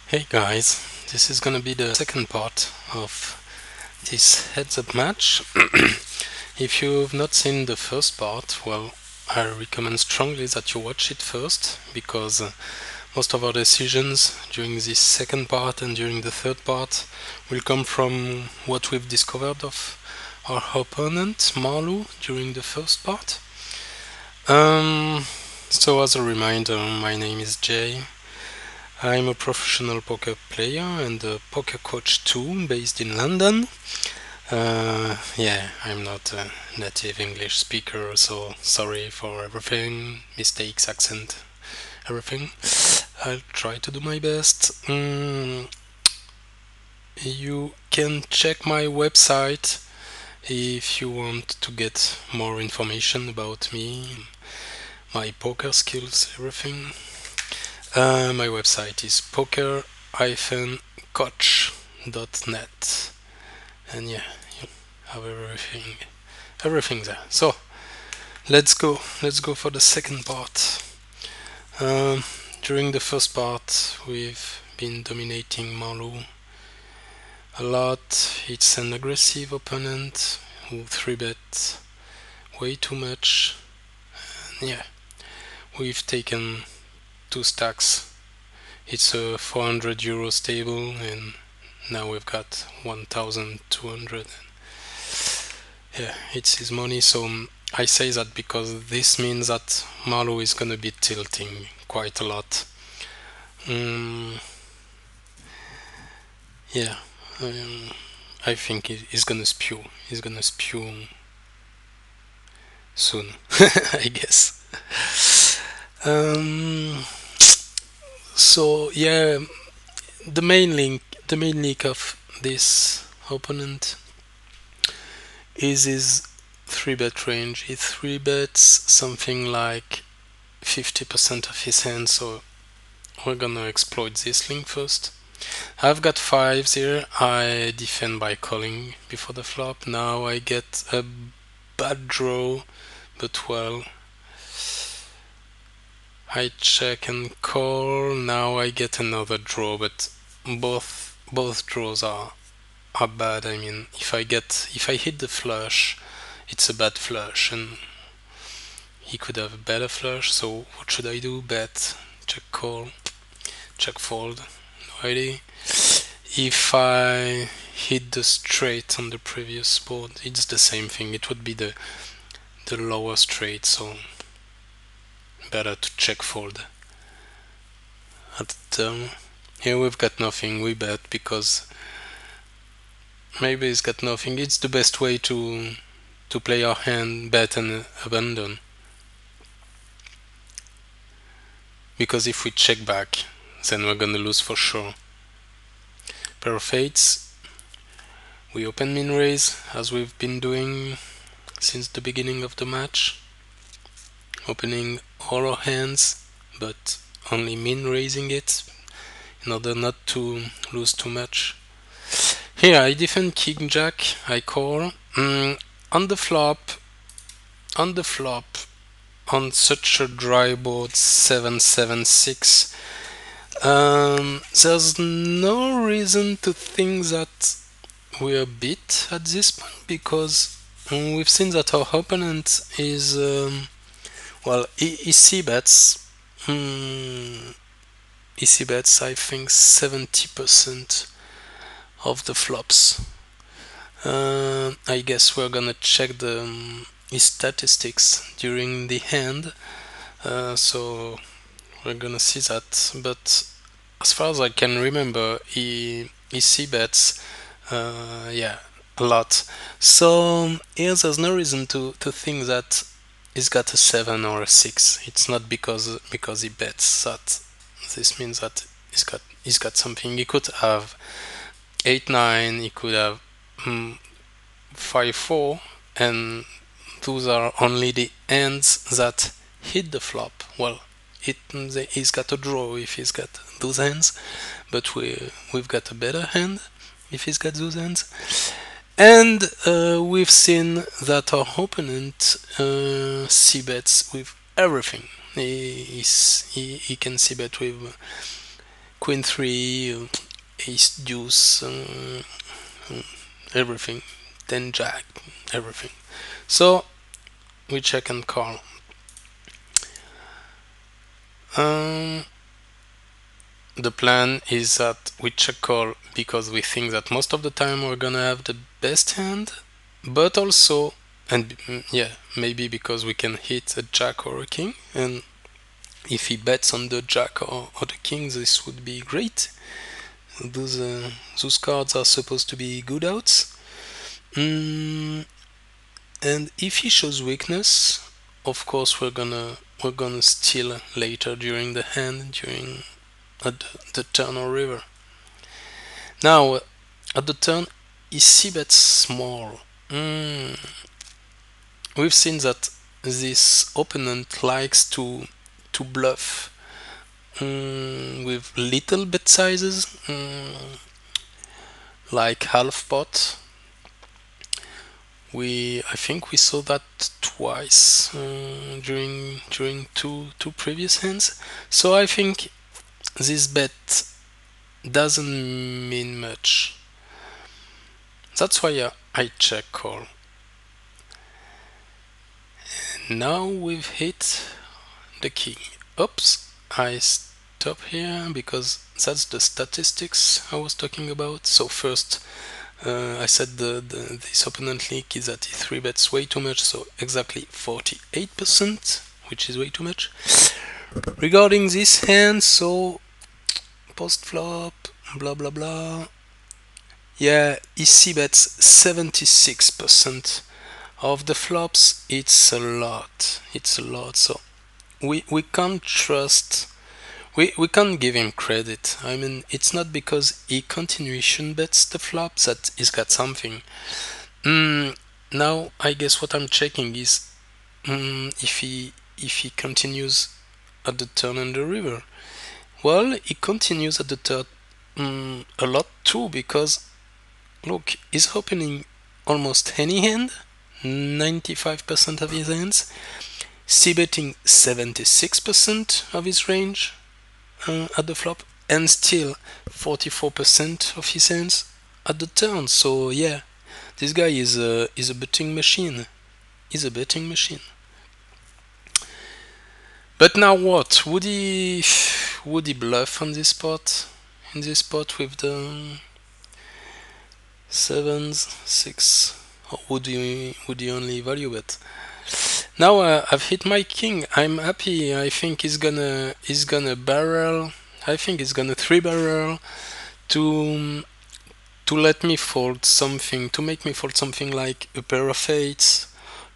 Hey guys, this is gonna be the second part of this heads-up match. If you've not seen the first part, well, I recommend strongly that you watch it first, because most of our decisions during this second part and during the third part will come from what we've discovered of our opponent, Marlu, during the first part. So as a reminder, my name is Jay. I'm a professional poker player and a poker coach too, based in London. Yeah, I'm not a native English speaker, so sorry for everything, mistakes, accent, everything. I'll try to do my best. You can check my website if you want to get more information about me, my poker skills, everything. My website is poker-coach.net, and yeah, you have everything there. So let's go for the second part. During the first part, we've been dominating Marlu a lot. It's an aggressive opponent who 3-bet way too much. And yeah, we've taken 2 stacks. It's a 400 euros table, and now we've got 1,200. Yeah, it's his money, so I say that because this means that Marlu is gonna be tilting quite a lot. Yeah, I think he's gonna spew. He's gonna spew soon, I guess. So yeah, the main link of this opponent is his 3-bet range. He 3-bets something like 50% of his hand, so we're gonna exploit this link first. I've got 5s here. I defend by calling before the flop. Now I get a bad draw, but well, I check and call. Now I get another draw, but both draws are bad. I mean, if I hit the flush, it's a bad flush, and he could have a better flush. So what should I do? Bet, check call, check fold. No idea. If I hit the straight on the previous board, it's the same thing. It would be the lower straight, so better to check fold at the turn. Here we've got nothing. We bet because maybe he's got nothing. It's the best way to play our hand, bet and abandon. Because if we check back, then we're gonna lose for sure. Pair of eights. We open min raise as we've been doing since the beginning of the match. Opening all our hands, but only min raising it in order not to lose too much. Here I defend king jack. I call. On the flop, on such a dry board 7-7-6, there's no reason to think that we're beat at this point, because we've seen that our opponent is well, he c-bets. He c-bets, I think, 70% of the flops. I guess we're gonna check his statistics during the hand, so we're gonna see that. But as far as I can remember, he c-bets, yeah, a lot. So here there's no reason to think that he's got a 7 or a 6. It's not because he bets that this means that he's got something. He could have 8-9, he could have 5-4, and those are only the hands that hit the flop. Well, he's got a draw if he's got those hands, but we've got a better hand if he's got those hands. And we've seen that our opponent c-bets with everything. He can c-bet with queen 3, ace deuce, everything, then jack, everything. So we check and call. The plan is that we check call because we think that most of the time we're gonna have the best hand, but also, and yeah, maybe because we can hit a jack or a king, and if he bets on the jack or the king, this would be great. Those cards are supposed to be good outs. And if he shows weakness, of course we're gonna steal later during the hand, during the turn or river. Now at the turn, he c-bets small. We've seen that this opponent likes to bluff with little bet sizes, like half pot. I think we saw that twice during two previous hands. So I think this bet doesn't mean much. That's why I check call. And now we've hit the king. Oops, I stop here because that's the statistics I was talking about. So first, I said this opponent leak is that he 3-bets way too much, so exactly 48%, which is way too much. Regarding this hand, so post flop, blah blah blah. Yeah, he c-bets 76% of the flops. It's a lot. So we can't trust. We can't give him credit. I mean, it's not because he continuation bets the flops that he's got something. Now I guess what I'm checking is if he continues at the turn and the river. Well, he continues at the turn a lot too, because look, he's opening almost any hand, 95% of his hands, c-betting 76% of his range at the flop, and still 44% of his hands at the turn. So yeah, this guy is a betting machine. He's a betting machine. But now what? Would he bluff on this spot? In this spot with the 7s, 6, or would he only value bet? Now I've hit my king. I'm happy. I think he's gonna barrel. I think he's gonna 3-barrel to let me fold something, to make me fold something like a pair of 8s,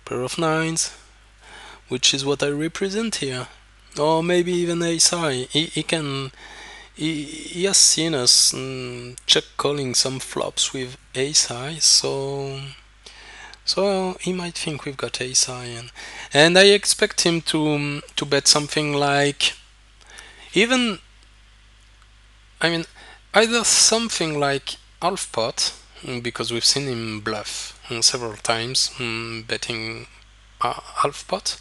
pair of 9s, which is what I represent here, or maybe even ace high. He has seen us check calling some flops with ace high, so he might think we've got ace high, and I expect him to bet something like, even, I mean, either something like half pot, because we've seen him bluff several times, betting half pot,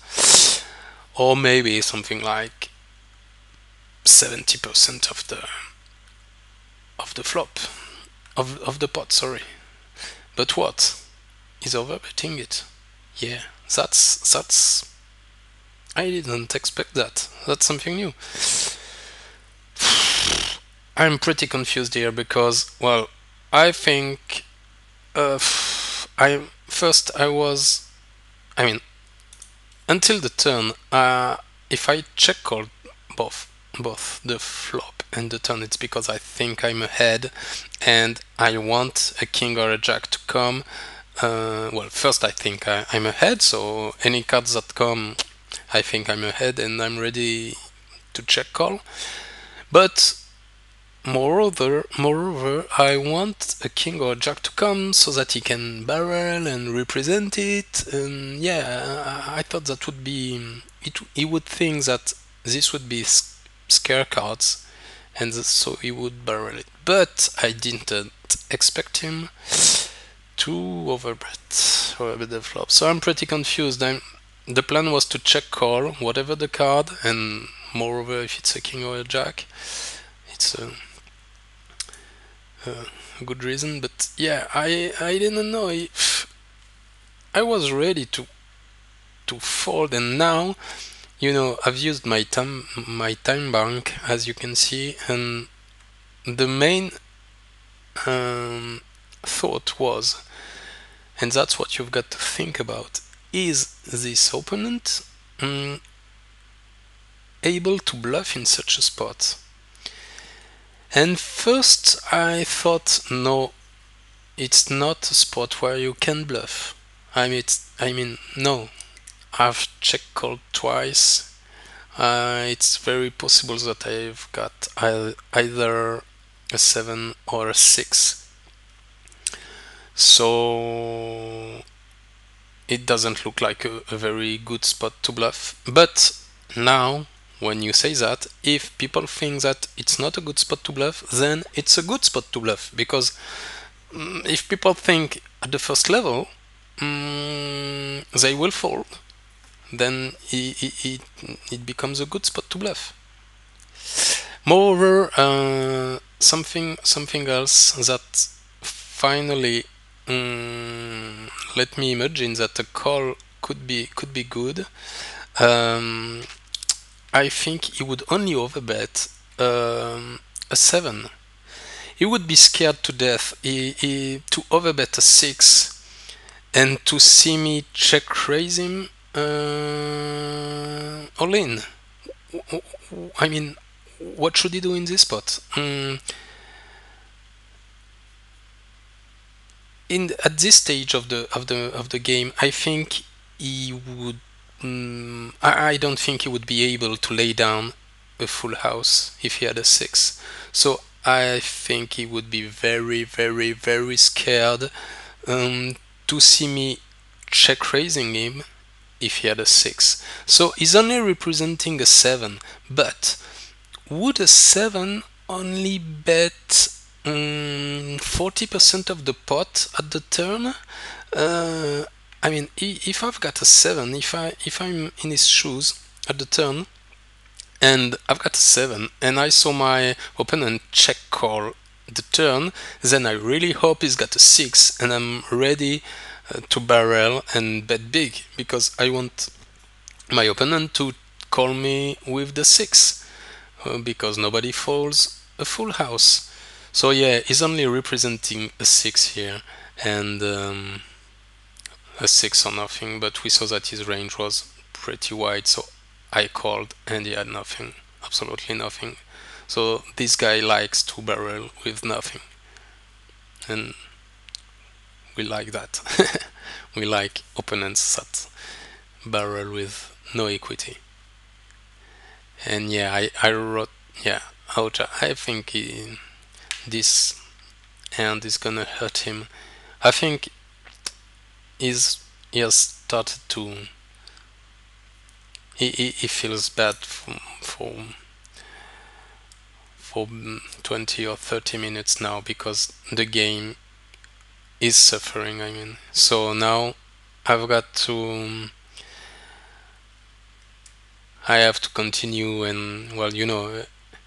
or maybe something like 70% of the flop, of the pot, sorry. But what? He's overbetting it. Yeah, that's I didn't expect that. That's something new. I'm pretty confused here because, well, I think I mean, until the turn, if I check call both the flop and the turn, it's because I think I'm ahead and I want a king or a jack to come. Well, first I think I'm ahead, so any cards that come, I think I'm ahead and I'm ready to check call. But moreover, I want a king or a jack to come so that he can barrel and represent it. And yeah, I thought that would be he would think that this would be scare cards, and so he would barrel it. But I didn't expect him to overbet the flop. So I'm pretty confused. The plan was to check call whatever the card, and moreover, if it's a king or a jack, it's good reason. But yeah, I didn't know if I was ready to fold, and now I've used my time bank, as you can see, and the main um, thought was, and that's what you've got to think about, is this opponent um, able to bluff in such a spot? And first I thought, no, it's not a spot where you can bluff. I mean, no. I've check called twice. It's very possible that I've got either a 7 or a 6. So it doesn't look like a very good spot to bluff. But now, when you say that, if people think that it's not a good spot to bluff, then it's a good spot to bluff. Because if people think at the first level they will fold, then it becomes a good spot to bluff. Moreover, something else that finally let me imagine that a call could be good. Um, I think he would only overbet a 7. He would be scared to death to overbet a 6 and to see me check raise him all in. I mean, what should he do in this spot? At this stage of the game, I think he would. I don't think he would be able to lay down a full house if he had a 6. So I think he would be very, very, very scared to see me check raising him if he had a 6. So he's only representing a 7, but would a 7 only bet 40% of the pot at the turn? I mean, if I've got a 7, if I'm in his shoes at the turn, and I've got a 7, and I saw my opponent check call the turn, then I really hope he's got a 6, and I'm ready to barrel and bet big, because I want my opponent to call me with the 6, because nobody folds a full house. So yeah, he's only representing a 6 here, and a 6 or nothing, but we saw that his range was pretty wide, so I called and he had nothing, absolutely nothing. So this guy likes to barrel with nothing, and we like that. We like opponents that barrel with no equity. And yeah, I wrote, yeah, ouch, I think this hand is gonna hurt him. I think he has started to, he feels bad for 20 or 30 minutes now, because the game is suffering, I mean. So now I've got to, I have to continue, and well,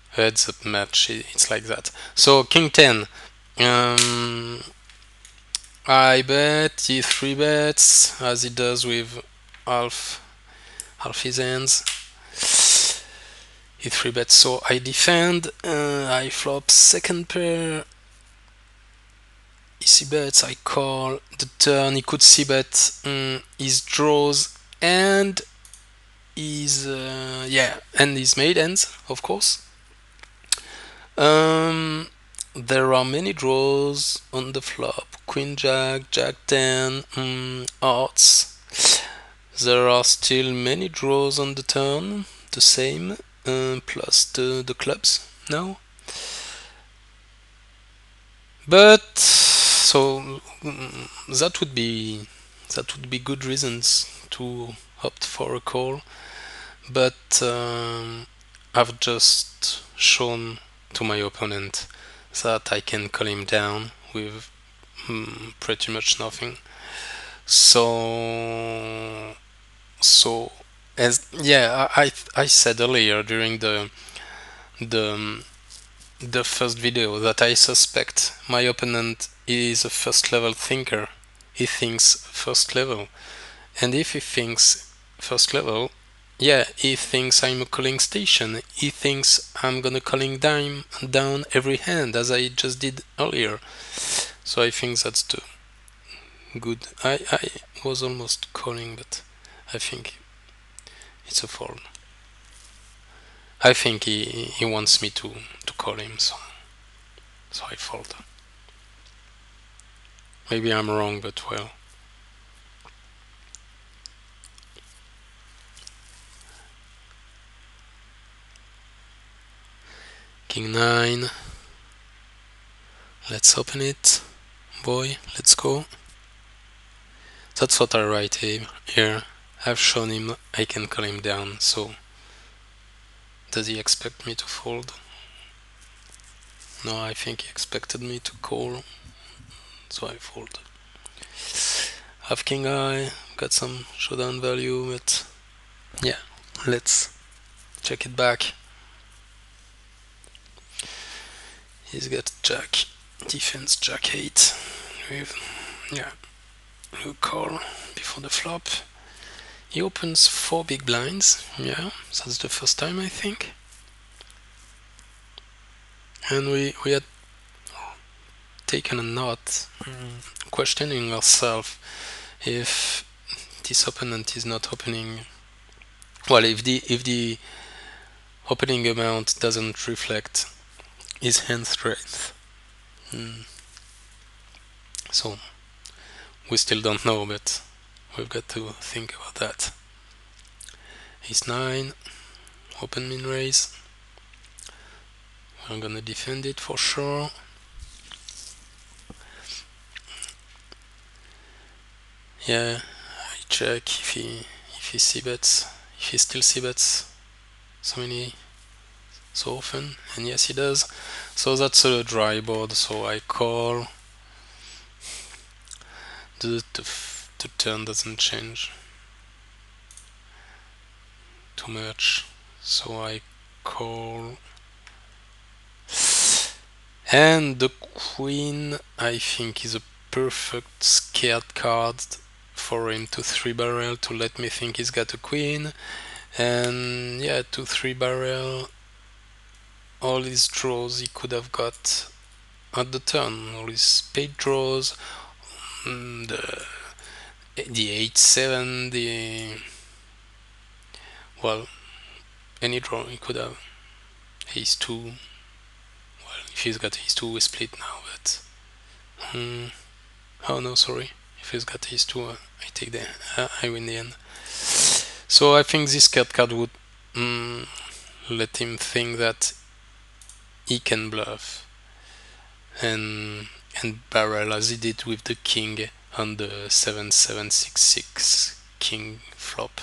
heads up match, it's like that. So king 10, I bet he 3 bets, as he does with half his hands. He 3 bets, so I defend. I flop second pair. He c bets, I call. The turn he could c bet his draws and his and his made ends, of course. There are many draws on the flop. Queen Jack, Jack 10, hearts. There are still many draws on the turn, the same, plus the clubs now. But so that would be good reasons to opt for a call. But I've just shown to my opponent that I can call him down with pretty much nothing. So as yeah, I said earlier during the the first video that I suspect my opponent is a first level thinker. He thinks first level. And if he thinks first level, yeah, he thinks I'm a calling station. He thinks I'm gonna calling down every hand as I just did earlier. So I think that's the good. I was almost calling, but I think it's a fold. I think he wants me to call him, so I fold. Maybe I'm wrong, but well. King 9. Let's open it. Boy, let's go. That's what I write here. I've shown him I can call him down, so does he expect me to fold? No, I think he expected me to call, so I fold. Have king eye, got some showdown value, but yeah, let's check it back. He's got jack, defense jack 8, with, yeah, a call before the flop. He opens 4 big blinds, yeah, that's the first time I think. And we had taken a note, questioning ourselves if this opponent is not opening, well, if the opening amount doesn't reflect his hand strength. So we still don't know, but we've got to think about that. Ace 9, open min raise. I'm gonna defend it for sure. Yeah, I check if he c-bets, if he still c-bets so often, and yes he does. So that's a dry board, so I call. The turn doesn't change too much, so I call. And the queen, I think, is a perfect scared card for him to 3-barrel to let me think he's got a queen. And yeah, to 3-barrel all his draws he could have got at the turn, all his spade draws, the 8-7, well, any draw he could have. Ace 2, well, if he's got ace 2 we split now, but oh no, sorry, if he's got ace 2 I take the I win the end. So I think this card would let him think that he can bluff and barrel as he did with the king on the 7-7-6-6 king flop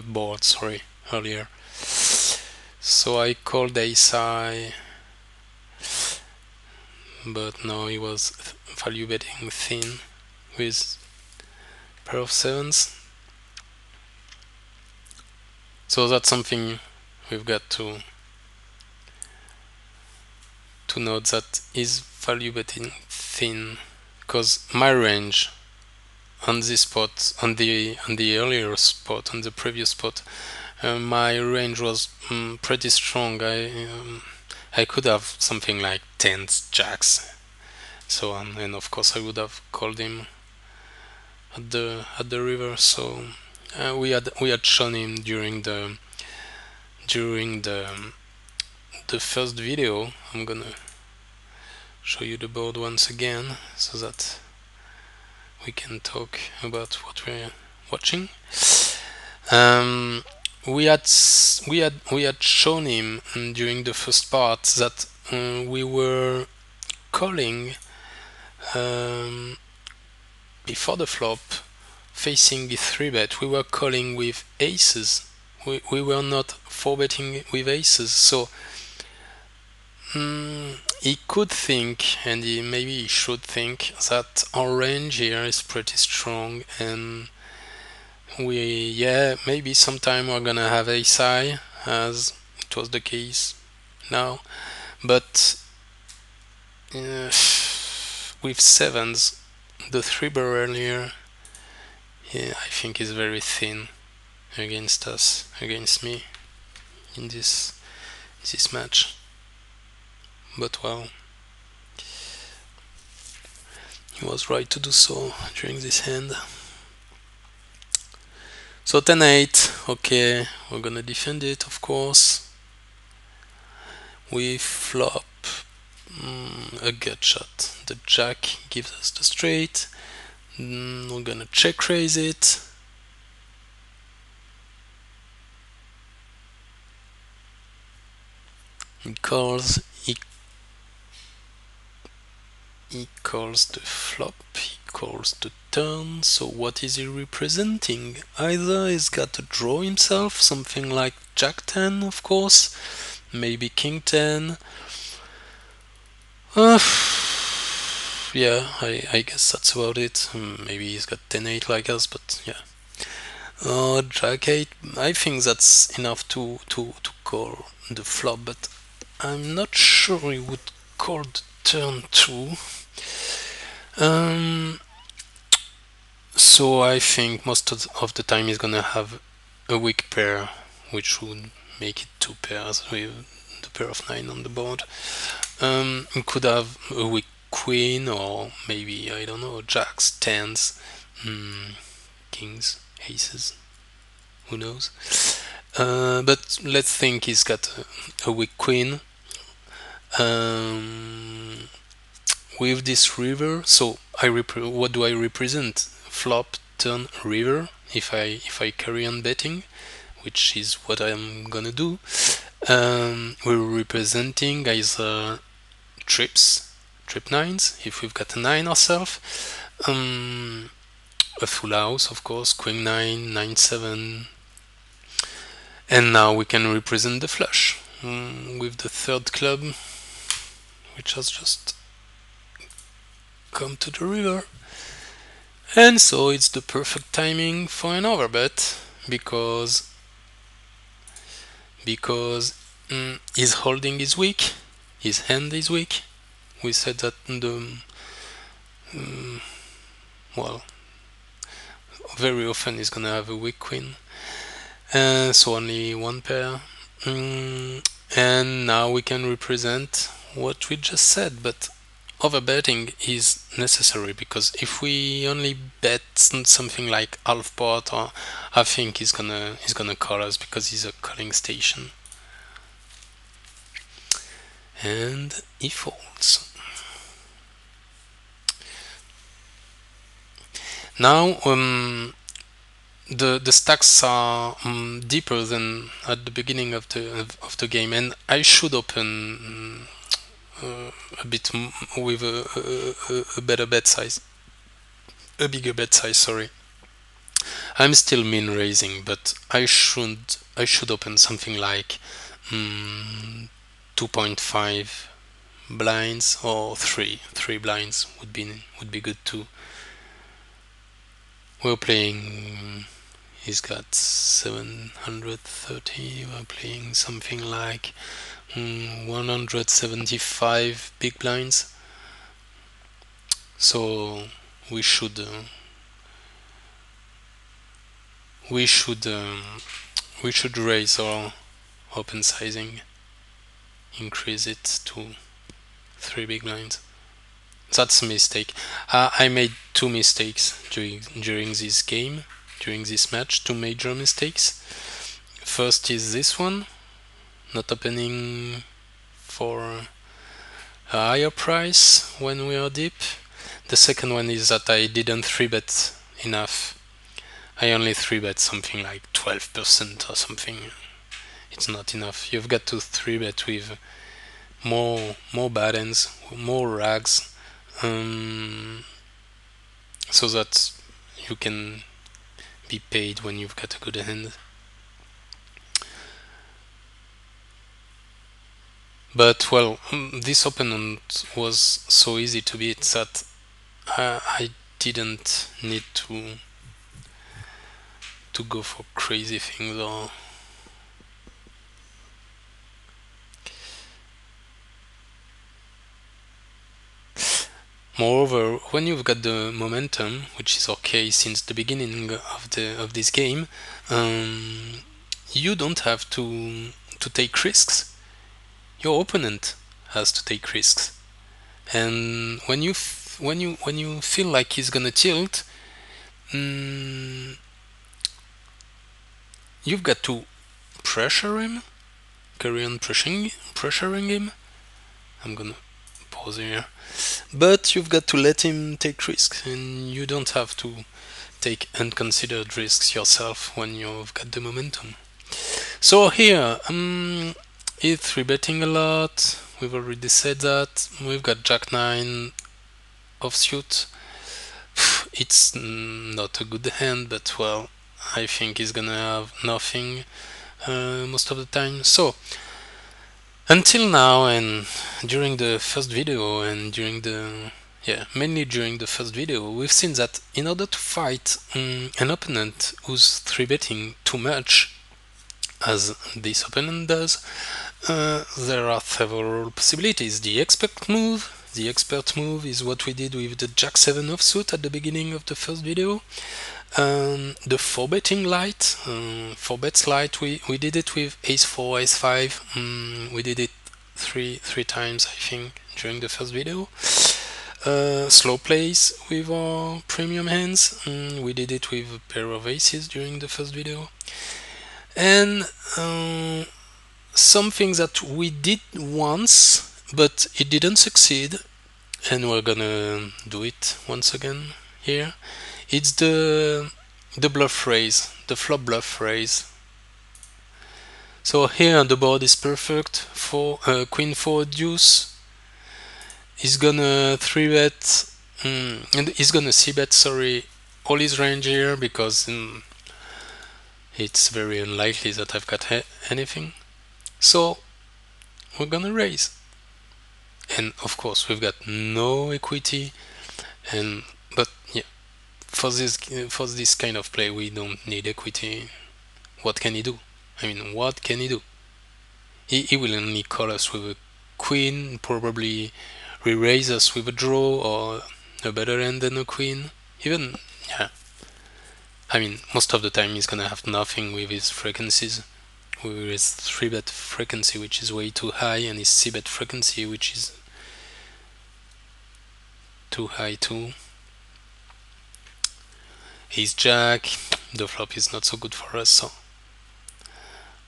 board, sorry, earlier. So I called ace high, but no, he was value betting thin with pair of sevens. So that's something we've got to note, that is value betting thin, because my range on this spot, on the earlier spot, on the previous spot, my range was pretty strong. I could have something like 10s, jacks, so on, and of course I would have called him at the river. So we had shown him during the first video. I'm gonna show you the board once again so that we can talk about what we're watching. We had shown him during the first part that we were calling before the flop, facing the 3-bet. We were calling with aces. We were not 4-betting with aces. So he could think, and maybe he should think, that our range here is pretty strong, and maybe sometime we're gonna have ace high, as it was the case now, but with sevens, the 3 bar earlier, yeah, I think is very thin against us, against me in this match. But well, he was right to do so during this hand. So 10-8, okay, we're gonna defend it, of course. We flop a gut shot. The jack gives us the straight. We're gonna check raise it. He calls, he calls the flop, he calls the turn. So what is he representing? Either he's got to draw himself, something like jack 10, of course, maybe king 10. Yeah, I guess that's about it. Maybe he's got 10-8 like us, but yeah. Jack 8, I think that's enough to call the flop, but I'm not sure he would call the turn too. So I think most of the time he's gonna have a weak pair, which would make it 2 pairs with the pair of 9 on the board. He could have a weak queen, or maybe, I don't know, jacks, tens, kings, aces, who knows. But let's think he's got a weak queen. With this river, so what do I represent? Flop, turn, river. If I carry on betting, which is what I'm gonna do, we're representing either trips, trip nines, if we've got a 9 ourselves, a full house, of course, queen 9, 9-7, and now we can represent the flush with the third club, which has just come to the river. And so it's the perfect timing for an overbet, because his holding is weak, his hand is weak. We said that well, very often he's gonna have a weak queen, so only 1 pair. And now we can represent what we just said, but overbetting is necessary, because if we only bet something like half pot, or I think he's gonna call us, because he's a calling station, and he folds. Now the stacks are deeper than at the beginning of the game, and I should open a bit with a better bet size, a bigger bet size. Sorry, I'm still min raising, but I should open something like 2.5 blinds, or three blinds would be good too. We're playing. He's got 730. We're playing something like 175 big blinds. So we should raise our open sizing, increase it to 3 big blinds. That's a mistake. I made 2 mistakes during this game, during this match, 2 major mistakes. First is this one, not opening for a higher price when we are deep. The second one is that I didn't 3-bet enough. I only 3-bet something like 12% or something. It's not enough. You've got to 3-bet with more bad ends, more rags, so that you can be paid when you've got a good hand. But well, this opponent was so easy to beat that I didn't need to go for crazy things, or Moreover, when you've got the momentum, which is okay since the beginning of this game, you don't have to take risks. Your opponent has to take risks, and when you feel like he's gonna tilt, mm, you've got to pressure him, carry on pressuring him. I'm gonna pause here, but you've got to let him take risks, and you don't have to take unconsidered risks yourself when you've got the momentum. So here, he's 3-betting a lot. We've already said that. We've got Jack 9 offsuit. It's not a good hand, but well, I think he's gonna have nothing most of the time. So until now, and during the first video, and mainly during the first video, we've seen that in order to fight an opponent who's 3-betting too much, as this opponent does, there are several possibilities. The expert move is what we did with the Jack 7 offsuit at the beginning of the first video. The 4-betting light, 4-bets light, we did it with Ace 4, Ace 5. We did it three times, I think, during the first video. Slow plays with our premium hands. We did it with a pair of aces during the first video. And something that we did once, but it didn't succeed, and we're gonna do it once again here. It's the bluff raise, the flop bluff raise. So here the board is perfect for Queen 4 deuce. He's gonna 3-bet, and he's gonna c-bet, sorry, all his range here, because it's very unlikely that I've got anything. So we're gonna raise, and of course we've got no equity, but yeah, for this kind of play we don't need equity. What can he do? I mean, what can he do? He will only call us with a queen, probably re-raise us with a draw or a better hand than a queen. Even, yeah, I mean, most of the time he's gonna have nothing with his frequencies, with his 3-bet frequency, which is way too high, and his c-bet frequency, which is too high too. Ace Jack, the flop is not so good for us, so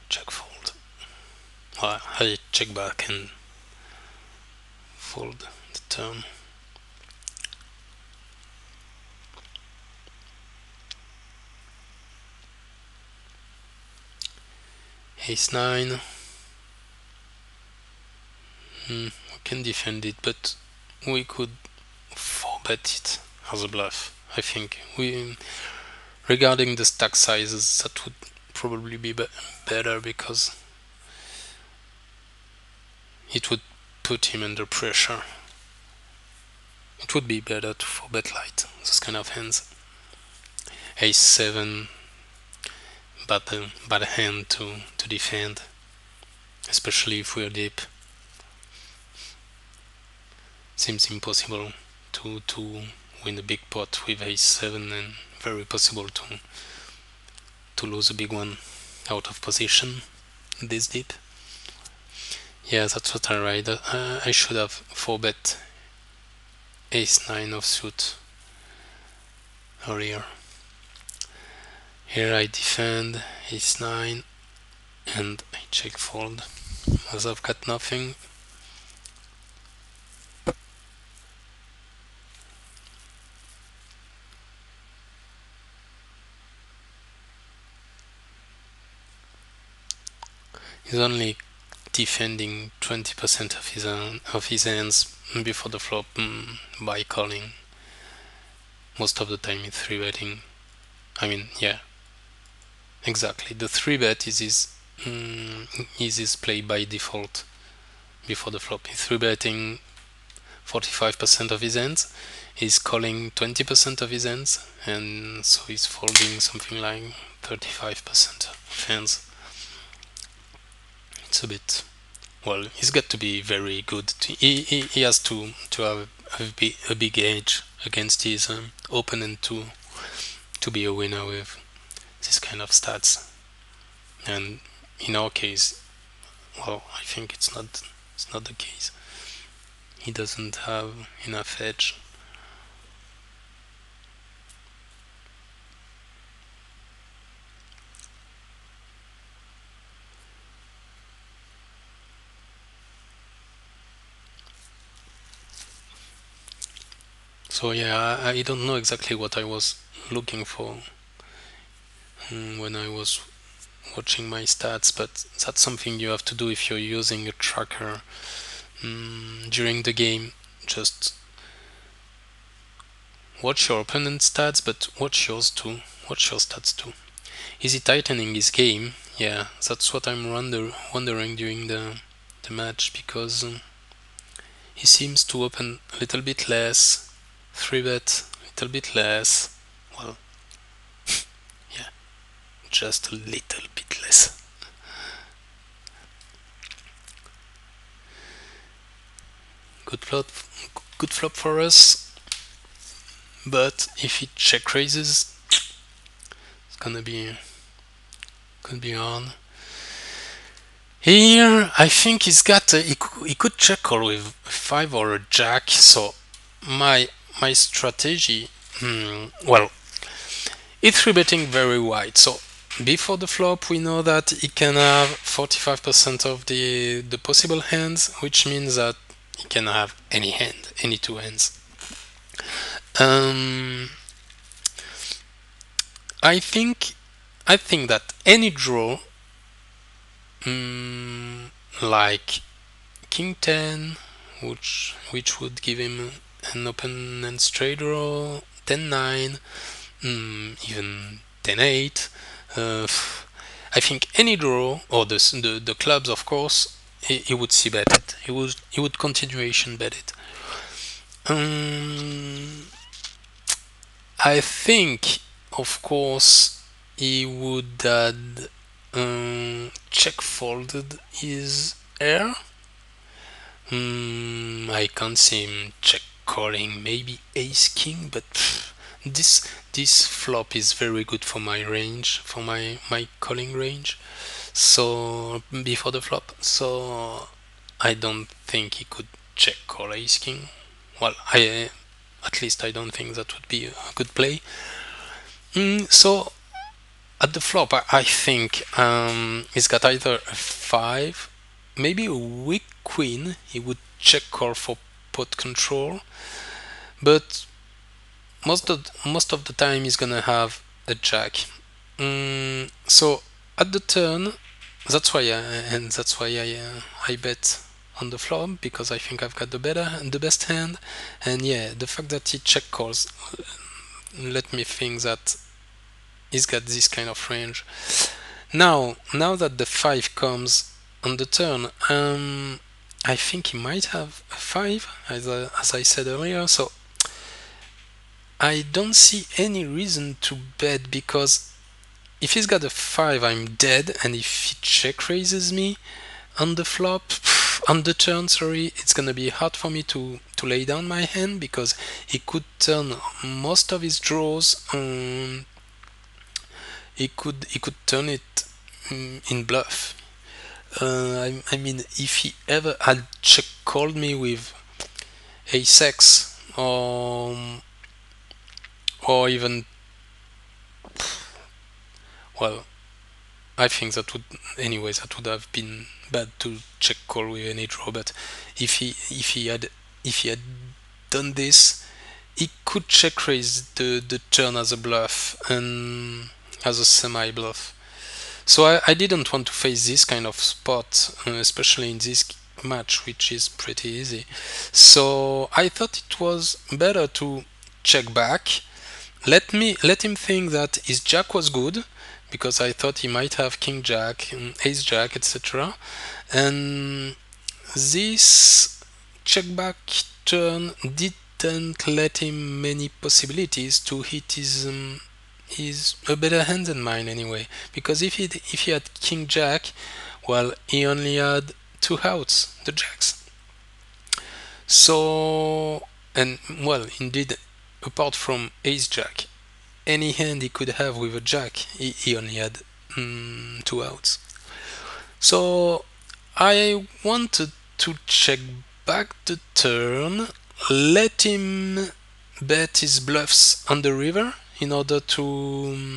check fold. Well, I check back and fold the turn. Ace 9. We can defend it, but we could 4-bet it as a bluff. I think regarding the stack sizes, that would probably be better, because it would put him under pressure. It would be better to 4-bet light those kind of hands. Ace 7, bad hand to defend, especially if we're deep. Seems impossible to win a big pot with Ace 7, and very possible to lose a big one out of position this deep. Yeah, that's what I write. I should have 4-bet Ace 9 offsuit earlier. Here I defend Ace 9 and I check fold, as I've got nothing. He's only defending 20% of his hands before the flop by calling. Most of the time he's 3-betting. I mean, yeah, exactly. The 3-bet is his play by default before the flop. He's 3-betting 45% of his hands. He's calling 20% of his hands, and so he's folding something like 35% of hands. It's a bit, well, he's got to be very good. He has to have a big edge against his opponent to be a winner with this kind of stats. And in our case, well, I think it's not the case. He doesn't have enough edge. So yeah, I don't know exactly what I was looking for when I was watching my stats, but that's something you have to do if you're using a tracker during the game. Just watch your opponent's stats, but watch yours too. Watch your stats too. Is he tightening his game? Yeah, that's what I'm wondering during the match, because he seems to open a little bit less, 3-bet a little bit less. Well, yeah, just a little bit less. Good flop for us. But if he check raises, it's gonna be on. Here, I think he's got he could check call with 5 or a jack. So my strategy, well, it's 3-betting very wide. So before the flop, we know that he can have 45% of the possible hands, which means that he can have any hand, any two hands. I think that any draw, like King 10, which would give him an open and straight draw, 10-9, even 10-8. I think any draw, or the clubs, of course, he would see bet it. He would continuation bet it. I think, of course, he would add check folded his air. I can't see him check calling, maybe ace king, but this flop is very good for my range, for my calling range. So before the flop, so I don't think he could check call ace king. Well, at least I don't think that would be a good play. So at the flop, I think he's got either a 5, maybe a weak queen. He would check call for pot control, but most of the time he's gonna have a jack. So at the turn, that's why I bet on the flop, because I think I've got the best hand, and yeah, the fact that he check calls let me think that he's got this kind of range. Now that the 5 comes on the turn, I think he might have a 5, as I said earlier. So I don't see any reason to bet, because if he's got a 5, I'm dead, and if he check raises me on the flop, on the turn, sorry, it's gonna be hard for me to lay down my hand, because he could turn most of his draws. He could turn it in bluff. I mean, if he ever had check called me with ace-x, or even, well, I think that would have been bad to check call with any draw. But if he had done this, he could check raise the turn as a bluff and as a semi bluff. So I didn't want to face this kind of spot, especially in this match, which is pretty easy. So I thought it was better to check back. Let him think that his jack was good, because I thought he might have king jack, ace jack, etc. And this check back turn didn't let him many possibilities to hit his a better hand than mine anyway. Because if he had king jack, well, he only had 2 outs, the jacks. So And well, indeed, apart from ace jack, any hand he could have with a jack, he only had two outs. So I wanted to check back the turn, let him bet his bluffs on the river in order to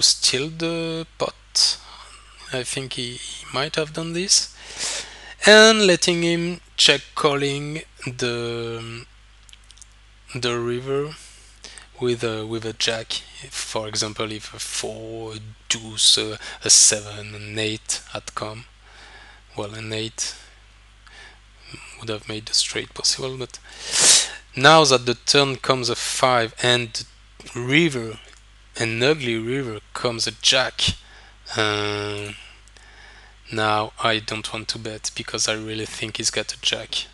steal the pot. I think he might have done this, and letting him check calling the river with a jack. For example, if a 4, a deuce, a 7, an 8 had come, well, an 8 would have made the straight possible, but now that the turn comes a 5 and river, an ugly river, comes a jack, uh, now I don't want to bet because I really think he's got a jack.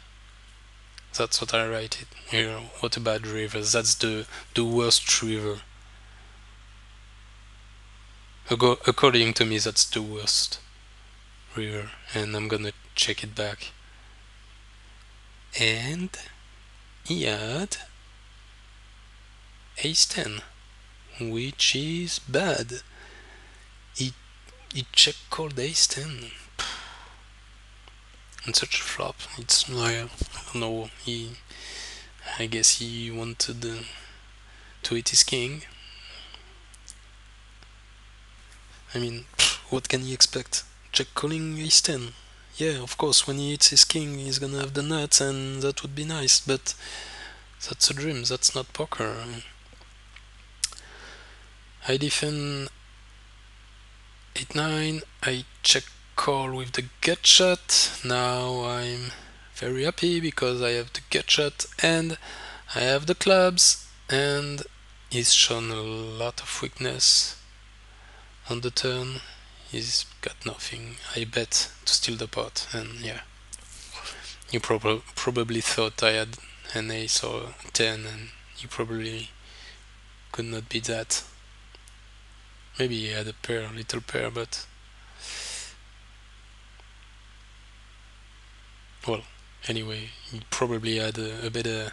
That's what I write it here. What about rivers? That's the worst river. According to me, that's the worst river, and I'm gonna check it back. And he had ace 10, which is bad. He check called ace 10. And such a flop. It's I don't know. I guess he wanted to hit his king. I mean, what can he expect? Check calling ace 10. Yeah, of course, when he hits his king, he's gonna have the nuts, and that would be nice, but that's a dream, that's not poker. I defend 8-9, I check call with the gut shot. Now I'm very happy because I have the gut shot and I have the clubs, and he's shown a lot of weakness on the turn. He's got nothing. I bet to steal the pot, and yeah. You probably thought I had an ace or 10, and you probably could not beat that. Maybe he had a little pair, but well, anyway, he probably had a better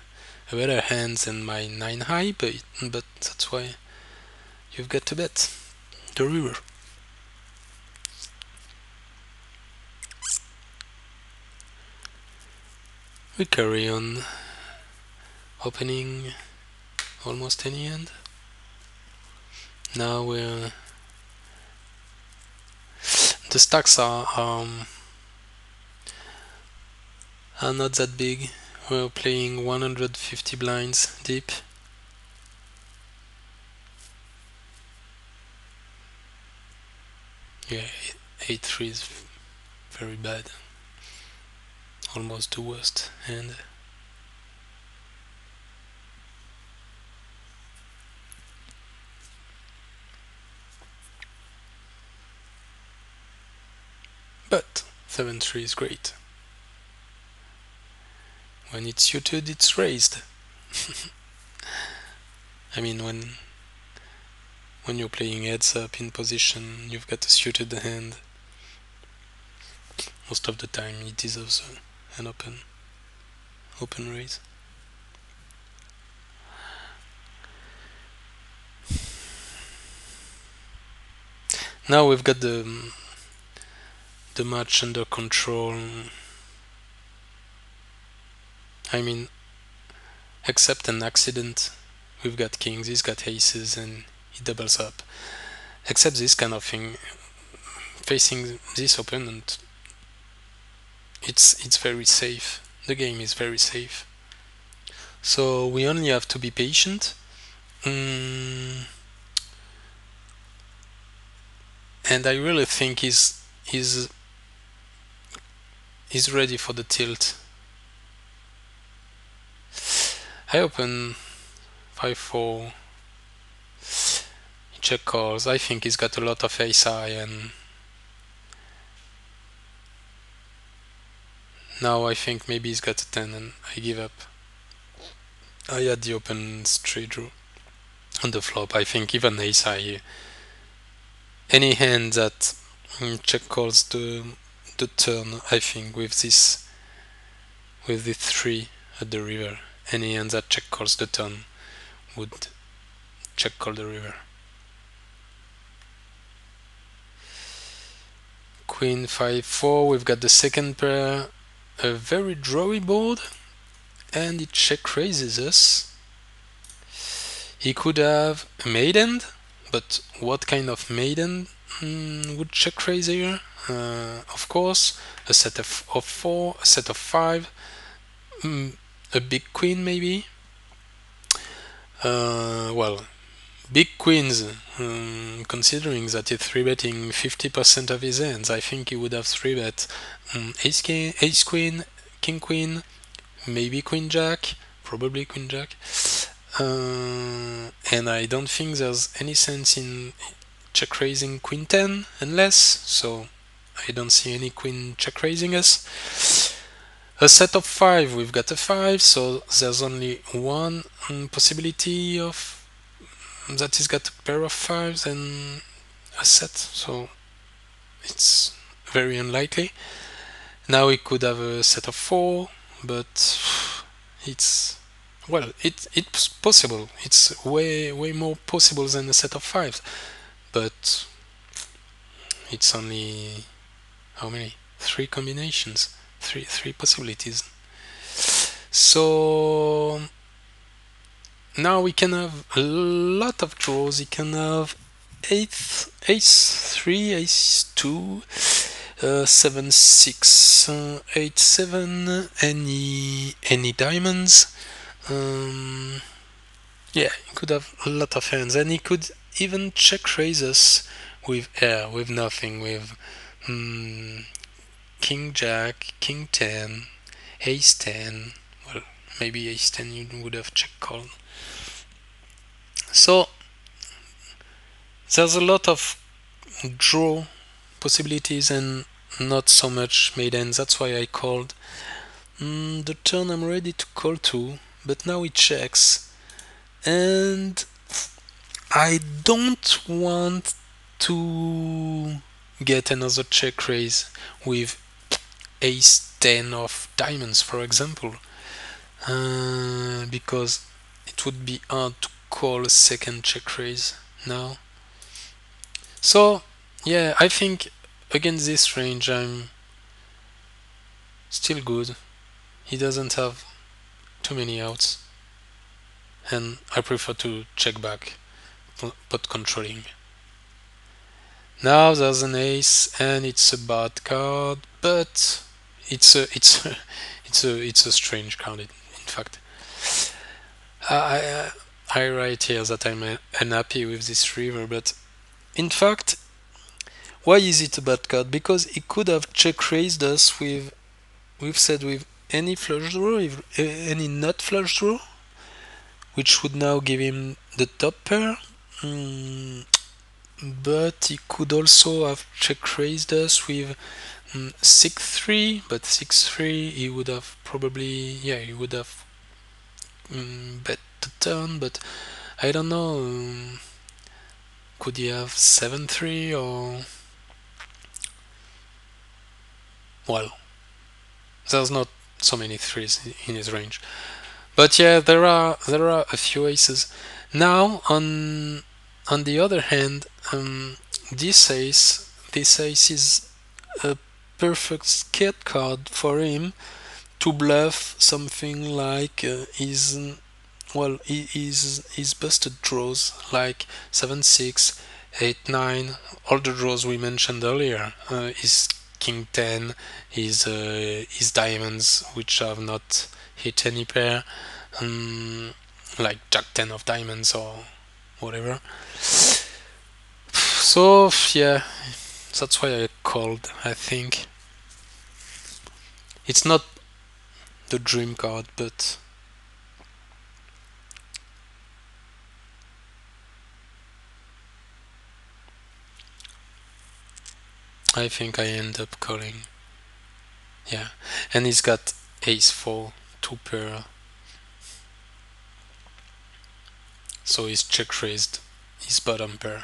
hand than my 9 high, but that's why you've got to bet the river. We carry on, opening almost any hand. Now the stacks are not that big. We're playing 150 blinds deep. Yeah, 8-3 is very bad. Almost the worst hand. But 7-3 is great. When it's suited, it's raised. I mean, when you're playing heads up in position, you've got a suited hand. Most of the time, it deserves an open raise. Now we've got the match under control. I mean, except an accident, we've got kings, he's got aces, and he doubles up. Except this kind of thing, facing this opponent, it's very safe. The game is very safe. So we only have to be patient. And I really think he's ready for the tilt. I open 5-4. He check calls. I think he's got a lot of ace high, and now I think maybe he's got a 10, and I give up. I had the open straight draw on the flop. I think even ace high here. Any hand that check calls the turn, I think with this with the 3 at the river. Any hand that check calls the turn would check call the river. Queen 5-4, we've got the second pair, a very drawy board, and it check raises us. He could have a maiden, but what kind of maiden would check raise here? Of course, a set of 4, a set of 5, a big queen maybe. Well, big queens, considering that he's 3-betting 50% of his hands, I think he would have 3-bet ace queen, king queen, maybe queen jack, probably queen jack. And I don't think there's any sense in check raising queen 10 unless, so I don't see any queen check raising us. A set of 5, we've got a 5, so there's only one possibility of that he's got a pair of 5s and a set, so it's very unlikely. Now he could have a set of 4, but it's, well, it's possible. It's way more possible than a set of 5s, but it's only how many? 3 combinations, three possibilities. So now we can have a lot of draws. You can have ace 3, ace 2, 7 6, 8 7, any diamonds. Yeah, he could have a lot of hands, and he could even check raise us with air, with nothing, with king jack, king 10, ace 10. Well, maybe ace 10 you would have check called. So there's a lot of draw possibilities and not so much maidens. That's why I called. The turn I'm ready to call to, but now he checks, and I don't want to get another check raise with ace 10 of diamonds, for example, because it would be hard to call a second check raise now. So yeah, I think against this range I'm still good. He doesn't have too many outs, and I prefer to check back, but controlling. Now there's an ace, and it's a bad card, but it's a strange card. In fact, I write here that I'm unhappy with this river, but in fact, why is it a bad card? Because it could have check raised us with, we've said, with any flush draw, any nut flush draw, which would now give him the top pair. But he could also have check raised us with 6-3, but 6-3 he would have probably, yeah, he would have bet the turn, but I don't know, could he have 7-3 or, well, there's not so many threes in his range. But yeah, there are a few aces. Now on the other hand, this ace is a perfect scared card for him to bluff something like his busted draws like 7-6, 8-9, all the draws we mentioned earlier. His king 10, his diamonds which have not hit any pair, like jack 10 of diamonds or whatever. So yeah, that's why I called. I think it's not the dream card, but I think I end up calling. Yeah, and he's got ace 4, 2 pair, so he's check raised his bottom pair.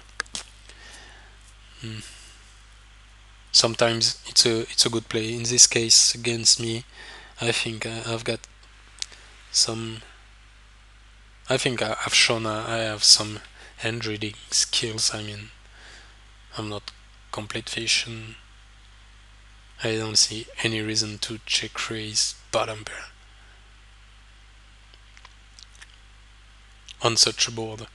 Sometimes it's a good play. In this case against me, I think I've got some. I think I've shown I have some hand reading skills. I mean, I'm not complete fish, and I don't see any reason to check raise bottom pair on such a board.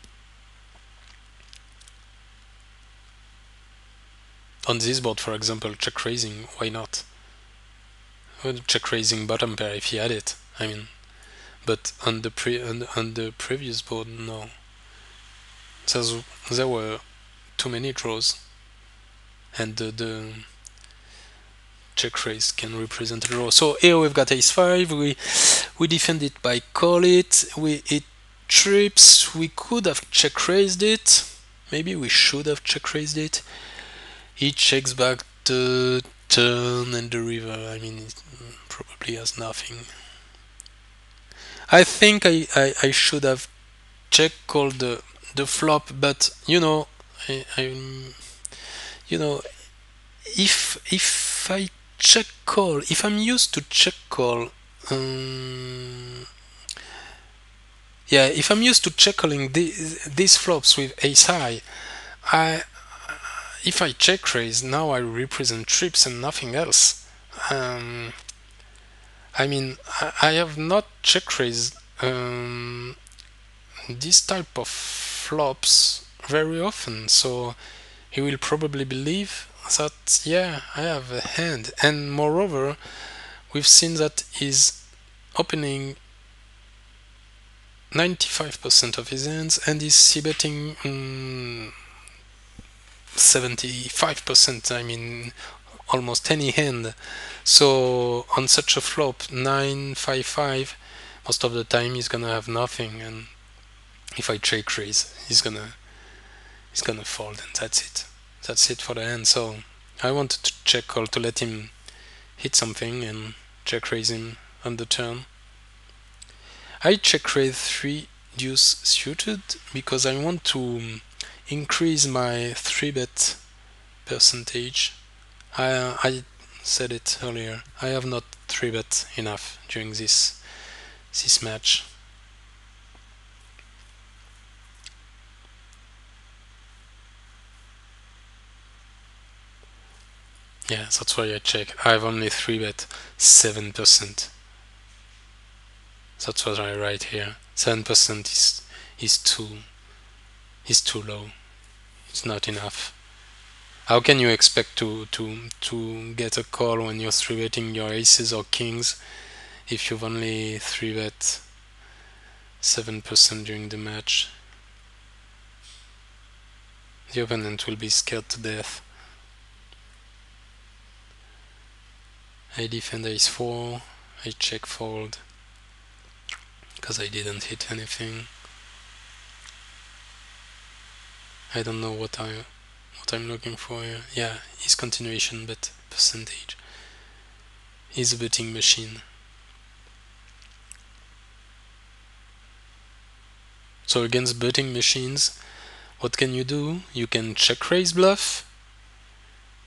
On this board, for example, check raising, why not? Check raising bottom pair if he had it. I mean, but on the previous board, no. There were too many draws, and the check raise can represent a draw. So here we've got ace five. We defend it by call it. It trips. We could have check raised it. Maybe we should have check raised it. He checks back the turn and the river. I mean, it probably has nothing. I think I should have check called the flop, but you know if I check call, if I'm used to check call, yeah, if I'm used to check calling these flops with ace high, I if I check raise now I represent trips and nothing else. I mean I have not check raised this type of flops very often, so he will probably believe that yeah I have a hand, and moreover we've seen that he's opening 95% of his hands and he's c-betting 75%, I mean almost any hand. So on such a flop 9-5-5, most of the time he's gonna have nothing, and if I check raise he's gonna fold, and that's it for the hand. So I wanted to check call to let him hit something and check raise him on the turn. I check raise 3 deuce suited because I want to increase my 3-bet percentage. I said it earlier, I have not 3-bet enough during this match. Yeah, that's why I check. I have only 3-bet 7%. That's what I write here. 7% is too low. It's not enough. How can you expect to get a call when you're 3-betting your aces or kings if you've only 3-bet 7% during the match? The opponent will be scared to death. I defend ace 4, I check fold because I didn't hit anything. I don't know what I'm looking for here. Yeah, his continuation bet percentage. He's a betting machine. So against betting machines, what can you do? You can check raise bluff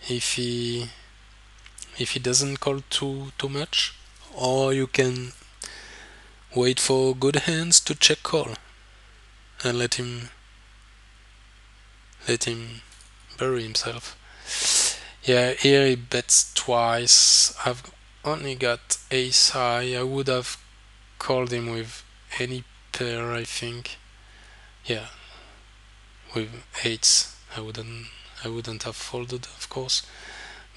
if he doesn't call too much, or you can wait for good hands to check call and let him bury himself. Yeah, here he bets twice. I've only got ace high. I would have called him with any pair, I think. Yeah, with eights I wouldn't have folded, of course,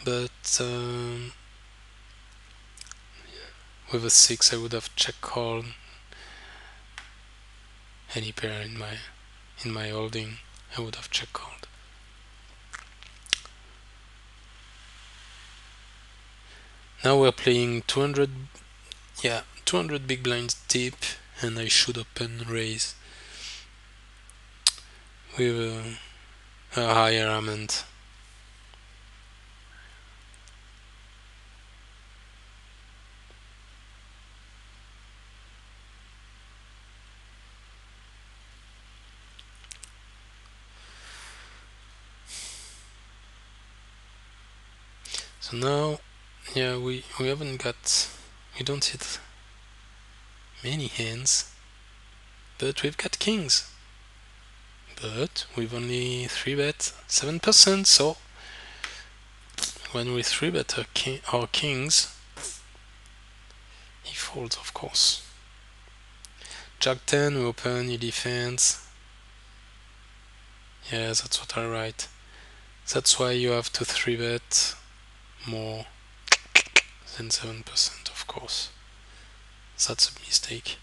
but with a 6 I would have check called any pair in my holding. I would have check called. Now we're playing 200 big blinds deep, and I should open raise with a higher amount. So now, yeah, we haven't got We don't hit many hands, but we've got kings. But we've only 3-bet 7%, so when we 3-bet our kings, he folds, of course. Jack 10, we open, he defends. Yeah, that's what I write. That's why you have to 3-bet more than 7%, of course. That's a mistake.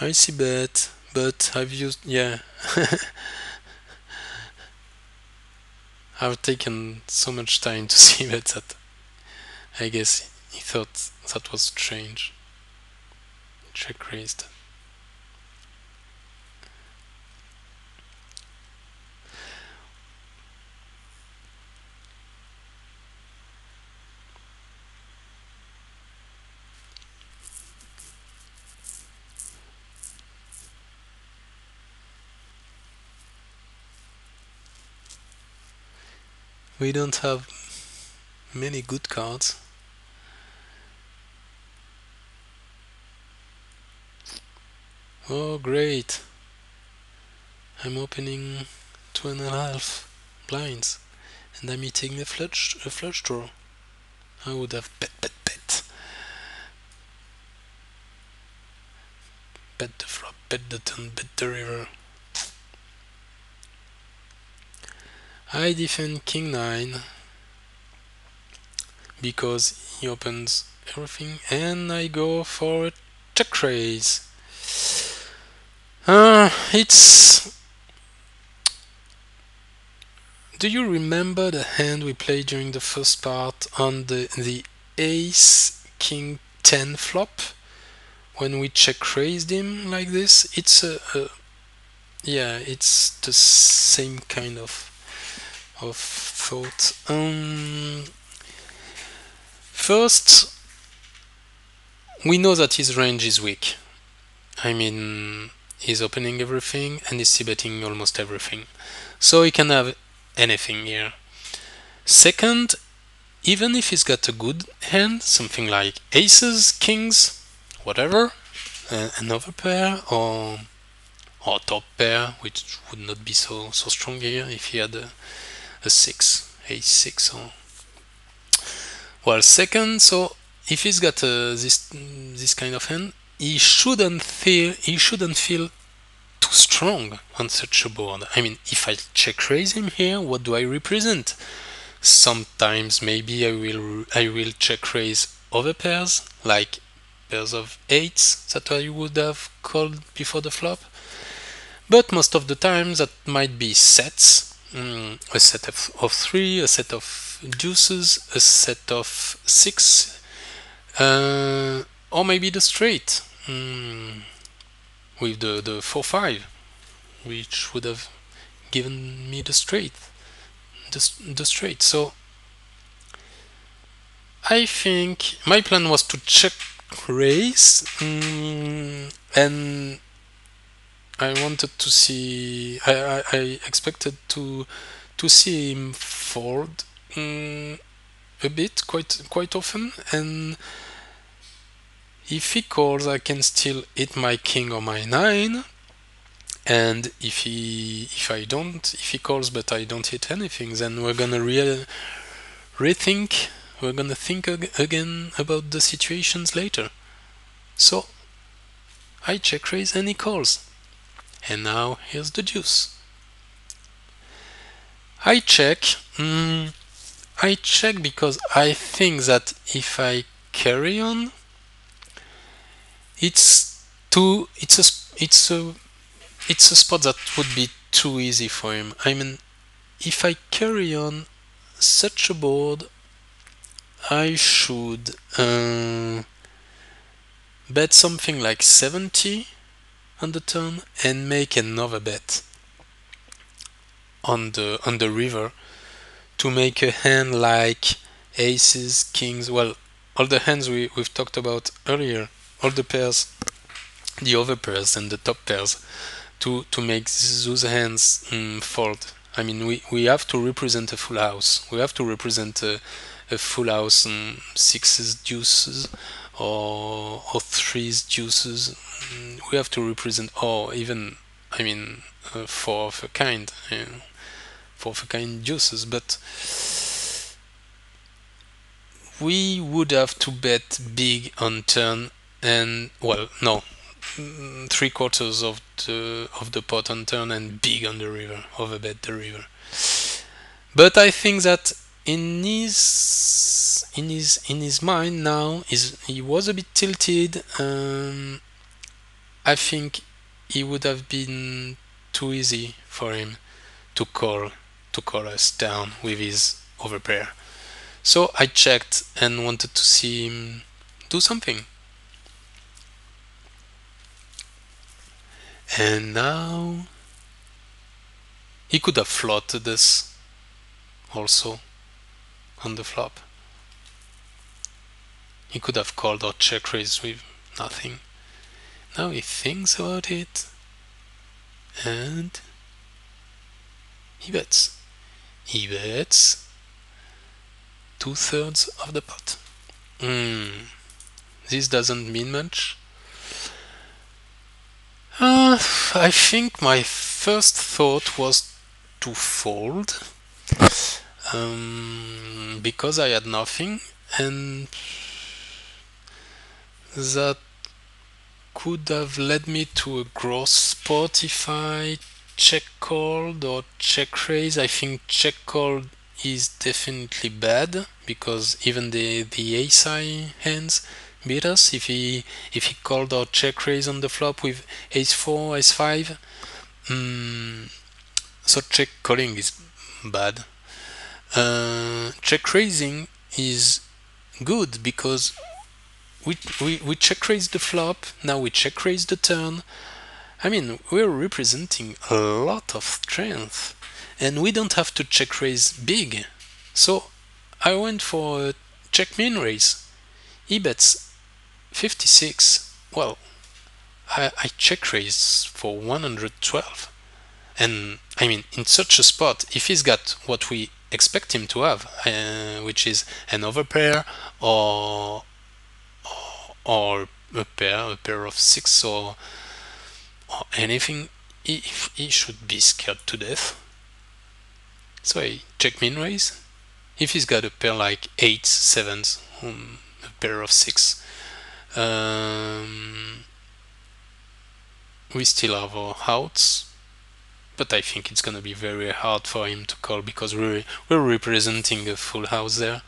I see bet, but I've used, yeah. I've taken so much time to see bet that I guess he thought that was strange. Check raised. We don't have many good cards. Oh, great. I'm opening 2.5 blinds, and I'm hitting a flush draw. I would have bet. Bet the flop, bet the turn, bet the river. I defend king 9 because he opens everything, and I go for a check raise. It's... Do you remember the hand we played during the first part on the ace king 10 flop? When we check raised him like this? It's yeah, it's the same kind of thought. First, we know that his range is weak. I mean, he's opening everything and he's c-betting almost everything. So he can have anything here. Second, even if he's got a good hand, something like aces, kings, whatever, another pair, or top pair, which would not be so strong here if he had a 6, ace 6, or... Well, second, so if he's got this kind of hand, he shouldn't feel too strong on such a board. I mean, if I check raise him here, what do I represent? Sometimes maybe I will check raise other pairs, like pairs of 8s that I would have called before the flop. But most of the time that might be sets, a set of 3, a set of deuces, a set of 6, or maybe the straight with the 4-5, which would have given me the straight. So I think my plan was to check raise, and I wanted to see. I expected to see him fold a bit, quite often, and if he calls, I can still hit my king or my 9. And if he calls but I don't hit anything, then we're gonna rethink. We're gonna think again about the situations later. So I check raise and he calls. And now here's the deuce. I check. I check because I think that if I carry on, it's a spot that would be too easy for him. I mean, if I carry on such a board, I should bet something like 70 on the turn and make another bet on the river to make a hand like aces, kings, well, all the hands we've talked about earlier, all the pairs, the other pairs and the top pairs, to make those hands fold. I mean, we have to represent a full house. We have to represent a full house, sixes deuces or threes deuces. We have to represent, or even, I mean, four of a kind, four of a kind deuces. But we would have to bet big on turn, and well, no, three quarters of the pot on turn and big on the river, overbet the river. But I think that in his mind now he was a bit tilted. I think it would have been too easy for him to call us down with his overpair. So I checked and wanted to see him do something. And now he could have floated this also on the flop. He could have called or check raise with nothing. Now he thinks about it and he bets. He bets 2/3 of the pot. This doesn't mean much. I think my first thought was to fold because I had nothing, and that could have led me to a gross spot if I check called or check raise. I think check called is definitely bad because even the ace high hands beat us if he called or check raise on the flop with ace 4, ace 5. So check calling is bad. Check raising is good because we check raise the flop, now we check raise the turn. I mean, we're representing a lot of strength and we don't have to check raise big. So I went for a check min raise. He bets 56. Well, I check raise for 112. And I mean, in such a spot, if he's got what we expect him to have, which is an overpair or a pair of six or anything, he should be scared to death. So I check min raise. If he's got a pair like 8, 7s, a pair of 6, we still have our outs. But I think it's gonna be very hard for him to call because we're representing a full house there.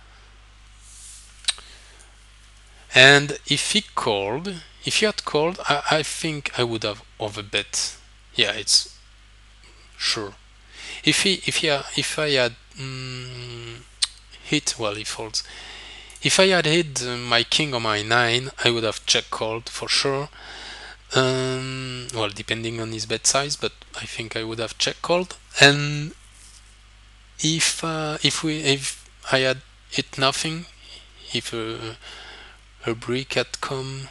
And if he had called, I think I would have overbet. Yeah, it's sure. If I had hit, well, he folds. If I had hit my king or my 9, I would have check called for sure. Well, depending on his bet size, but I think I would have check called. And if I had hit nothing, if a brick had come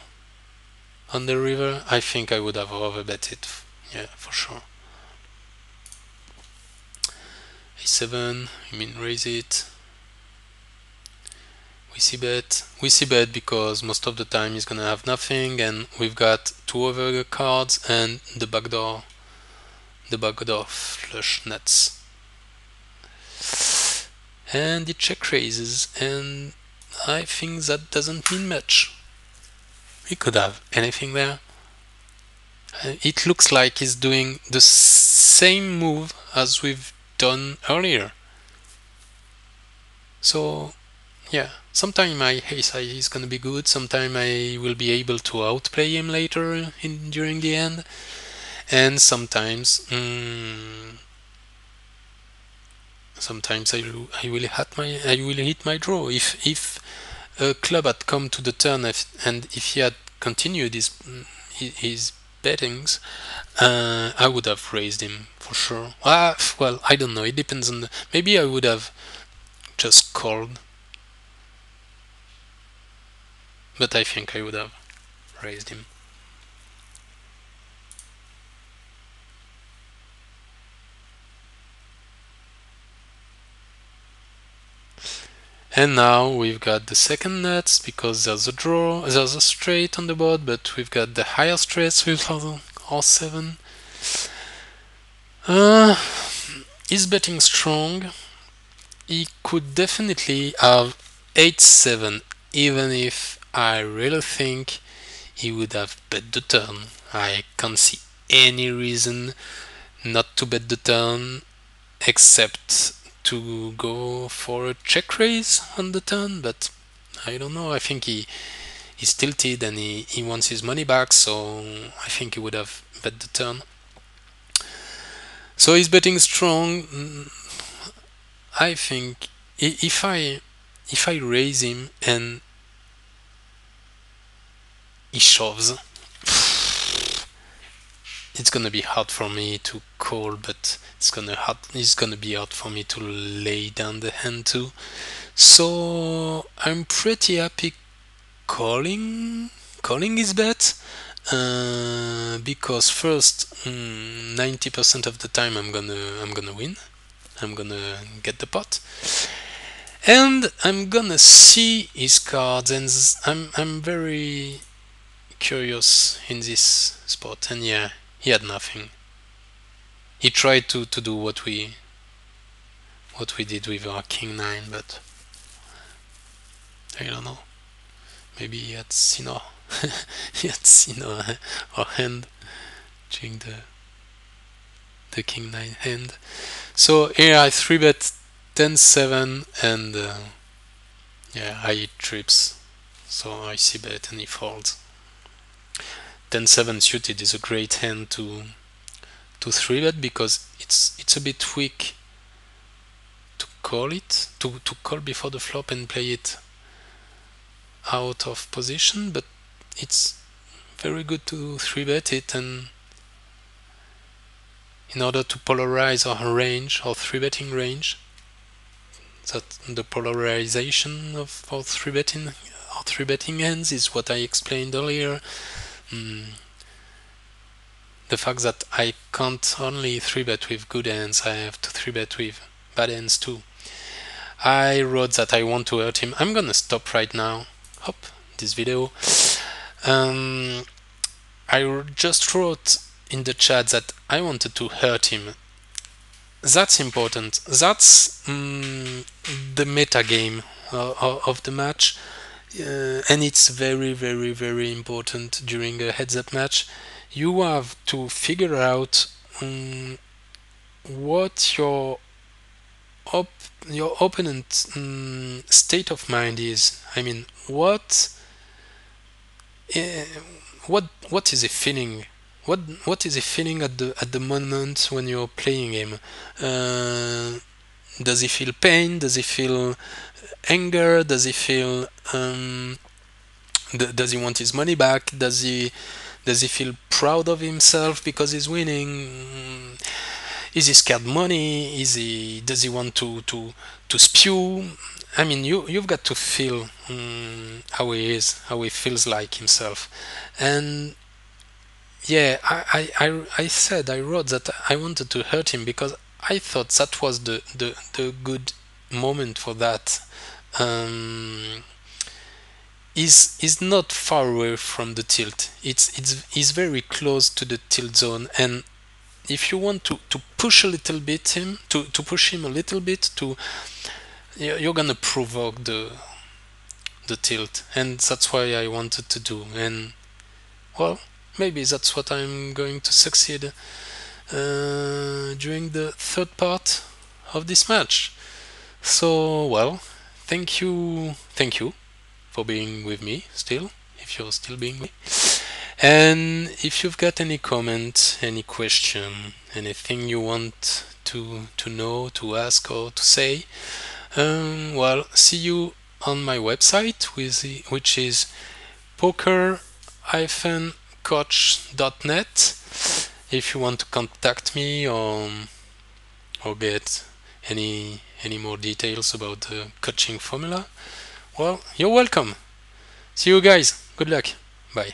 on the river, I think I would have overbet it. Yeah, for sure. A7, I mean raise it. We see bet because most of the time he's gonna have nothing, and we've got 2 other cards and the backdoor flush nuts. And he check raises, and I think that doesn't mean much. He could have anything there. It looks like he's doing the same move as we've done earlier. So yeah, sometime my ace high is gonna be good, sometime I will be able to outplay him later during the end, and sometimes I will hit my draw. If a club had come to the turn and if he had continued his bettings, I would have raised him for sure. Well, I don't know. It depends on maybe I would have just called, but I think I would have raised him. And now we've got the second nuts because there's a draw, there's a straight on the board, but we've got the higher straights with R7. He's betting strong. He could definitely have 8-7, even if I really think he would have bet the turn. I can't see any reason not to bet the turn except to go for a check raise on the turn, but I don't know. I think he's tilted and he wants his money back, so I think he would have bet the turn. So he's betting strong. I think if I raise him and he shoves, it's gonna be hard for me to call, but it's gonna be hard for me to lay down the hand too. So I'm pretty happy calling his bet, because first, 90% of the time I'm gonna win. I'm gonna get the pot, and I'm gonna see his cards, and I'm very curious in this spot. And yeah, he had nothing. He tried to do what we did with our king 9, but I don't know. Maybe he had seen our our hand during the king 9 hand. So here I 3-bet 10-7, and yeah, I eat trips. So I c-bet and he folds. 10-7 suited is a great hand to 3-bet because it's a bit weak to call it, to call before the flop and play it out of position, but it's very good to 3-bet it, and in order to polarize our range, our 3-betting range, that the polarization of our 3-betting hands is what I explained earlier. The fact that I can't only 3-bet with good hands, I have to 3-bet with bad hands too. I wrote that I want to hurt him. I'm gonna stop right now. This video. I just wrote in the chat that I wanted to hurt him. That's important. That's the meta game of the match, and it's very, very, very important during a heads-up match. You have to figure out what your opponent's state of mind is. I mean, what is he feeling? What is he feeling at the moment when you're playing him? Does he feel pain? Does he feel anger? Does he feel does he want his money back? Does he feel proud of himself because he's winning? Is he scared money? Does he want to spew? I mean, you've got to feel how he is, how he feels like himself. And yeah, I wrote that I wanted to hurt him because I thought that was the good moment for that. Is not far away from the tilt. It's very close to the tilt zone, and if you want to push a little bit him, to push him a little bit, you're gonna provoke the tilt, and that's why I wanted to do. And well, maybe that's what I'm going to succeed during the third part of this match. So well, thank you for being with me still, if you're still being with me. And if you've got any comment, any question, anything you want to know, to ask, or to say, well, see you on my website, which is poker-coach.net. If you want to contact me or get any more details about the coaching formula, well, you're welcome. See you guys. Good luck. Bye.